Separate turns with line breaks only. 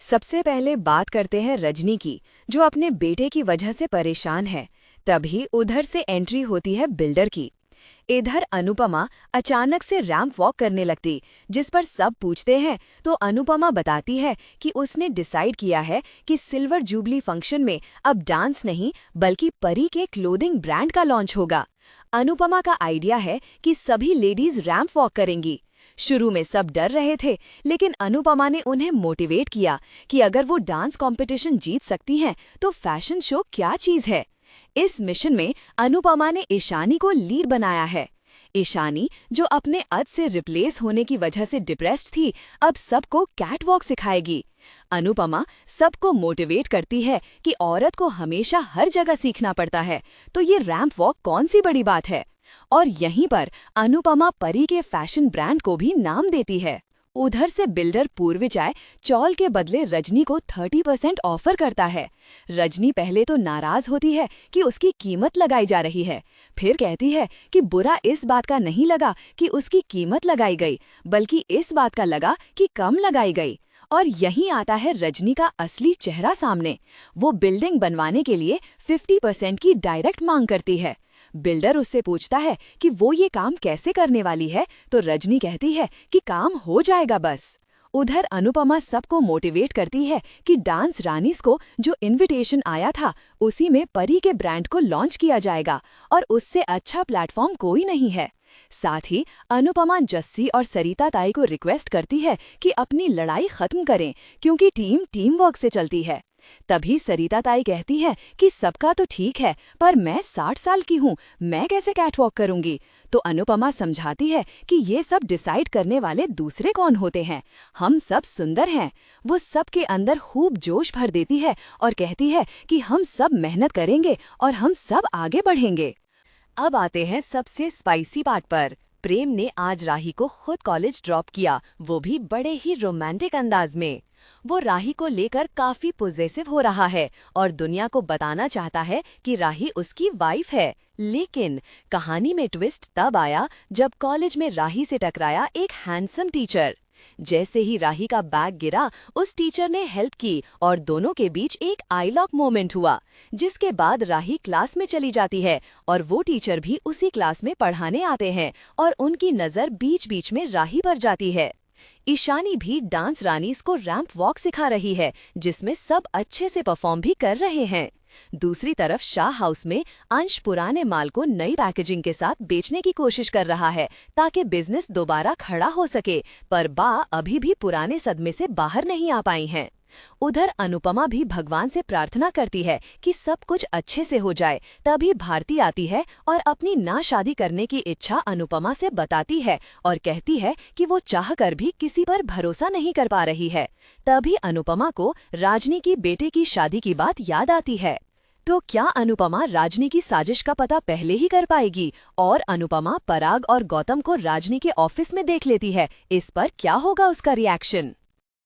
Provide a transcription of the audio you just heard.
सबसे पहले बात करते हैं रजनी की, जो अपने बेटे की वजह से परेशान है। तभी उधर से एंट्री होती है बिल्डर की। इधर अनुपमा अचानक से रैंप वॉक करने लगती, जिस पर सब पूछते हैं तो अनुपमा बताती है कि उसने डिसाइड किया है कि सिल्वर जुबली फंक्शन में अब डांस नहीं बल्कि परी के क्लोथिंग ब्रांड का लॉन्च होगा। अनुपमा का आइडिया है कि सभी लेडीज रैंप वॉक करेंगी। शुरू में सब डर रहे थे, लेकिन अनुपमा ने उन्हें मोटिवेट किया कि अगर वो डांस कंपटीशन जीत सकती हैं तो फैशन शो क्या चीज है। इस मिशन में अनुपमा ने ईशानी को लीड बनाया है। ईशानी, जो अपने अद से रिप्लेस होने की वजह से डिप्रेस्ड थी, अब सबको कैटवॉक सिखाएगी। अनुपमा सबको मोटिवेट करती है कि औरत को हमेशा हर जगह सीखना पड़ता है, तो ये रैंप वॉक कौन सी बड़ी बात है। और यहीं पर अनुपमा परी के फैशन ब्रांड को भी नाम देती है। उधर से बिल्डर पूर्विजय चौल के बदले रजनी को 30% ऑफर करता है। रजनी पहले तो नाराज होती है कि उसकी कीमत लगाई जा रही है, फिर कहती है कि बुरा इस बात का नहीं लगा कि उसकी कीमत लगाई गई, बल्कि इस बात का लगा कि कम लगाई गई। और यहीं आता है रजनी का असली चेहरा सामने। वो बिल्डिंग बनवाने के लिए 50% की डायरेक्ट मांग करती है। बिल्डर उससे पूछता है कि वो ये काम कैसे करने वाली है, तो रजनी कहती है कि काम हो जाएगा बस। उधर अनुपमा सबको मोटिवेट करती है कि डांस रानीज को जो इनविटेशन आया था उसी में परी के ब्रांड को लॉन्च किया जाएगा और उससे अच्छा प्लेटफॉर्म कोई नहीं है। साथ ही अनुपमा जस्सी और सरिता ताई को रिक्वेस्ट करती है कि अपनी लड़ाई खत्म करें, क्योंकि टीम वर्क से चलती है। तभी सरिता ताई कहती है कि सबका तो ठीक है, पर मैं 60 साल की हूँ, मैं कैसे कैटवॉक करूंगी। तो अनुपमा समझाती है कि ये सब डिसाइड करने वाले दूसरे कौन होते हैं, हम सब सुंदर हैं। वो सबके अंदर खूब जोश भर देती है और कहती है कि हम सब मेहनत करेंगे और हम सब आगे बढ़ेंगे। अब आते हैं सबसे स्पाइसी पार्ट पर। प्रेम ने आज राही को खुद कॉलेज ड्रॉप किया, वो भी बड़े ही रोमांटिक अंदाज में। वो राही को लेकर काफी पॉजेसिव हो रहा है और दुनिया को बताना चाहता है कि राही उसकी वाइफ है। लेकिन कहानी में ट्विस्ट तब आया जब कॉलेज में राही से टकराया एक हैंडसम टीचर। जैसे ही राही का बैग गिरा, उस टीचर ने हेल्प की और दोनों के बीच एक आई लॉक मोमेंट हुआ, जिसके बाद राही क्लास में चली जाती है और वो टीचर भी उसी क्लास में पढ़ाने आते हैं और उनकी नज़र बीच बीच में राही पर जाती है। ईशानी भी डांस रानीज को रैंप वॉक सिखा रही है, जिसमें सब अच्छे से परफॉर्म भी कर रहे हैं। दूसरी तरफ शाह हाउस में अंश पुराने माल को नई पैकेजिंग के साथ बेचने की कोशिश कर रहा है ताकि बिजनेस दोबारा खड़ा हो सके, पर बा अभी भी पुराने सदमे से बाहर नहीं आ पाई हैं। उधर अनुपमा भी भगवान से प्रार्थना करती है कि सब कुछ अच्छे से हो जाए। तभी भारती आती है और अपनी ना शादी करने की इच्छा अनुपमा से बताती है और कहती है कि वो चाहकर भी किसी पर भरोसा नहीं कर पा रही है। तभी अनुपमा को राजनी की बेटे की शादी की बात याद आती है। तो क्या अनुपमा राजनी की साजिश का पता पहले ही कर पाएगी और अनुपमा पराग और गौतम को राजनी के ऑफिस में देख लेती है? इस पर क्या होगा उसका रिएक्शन?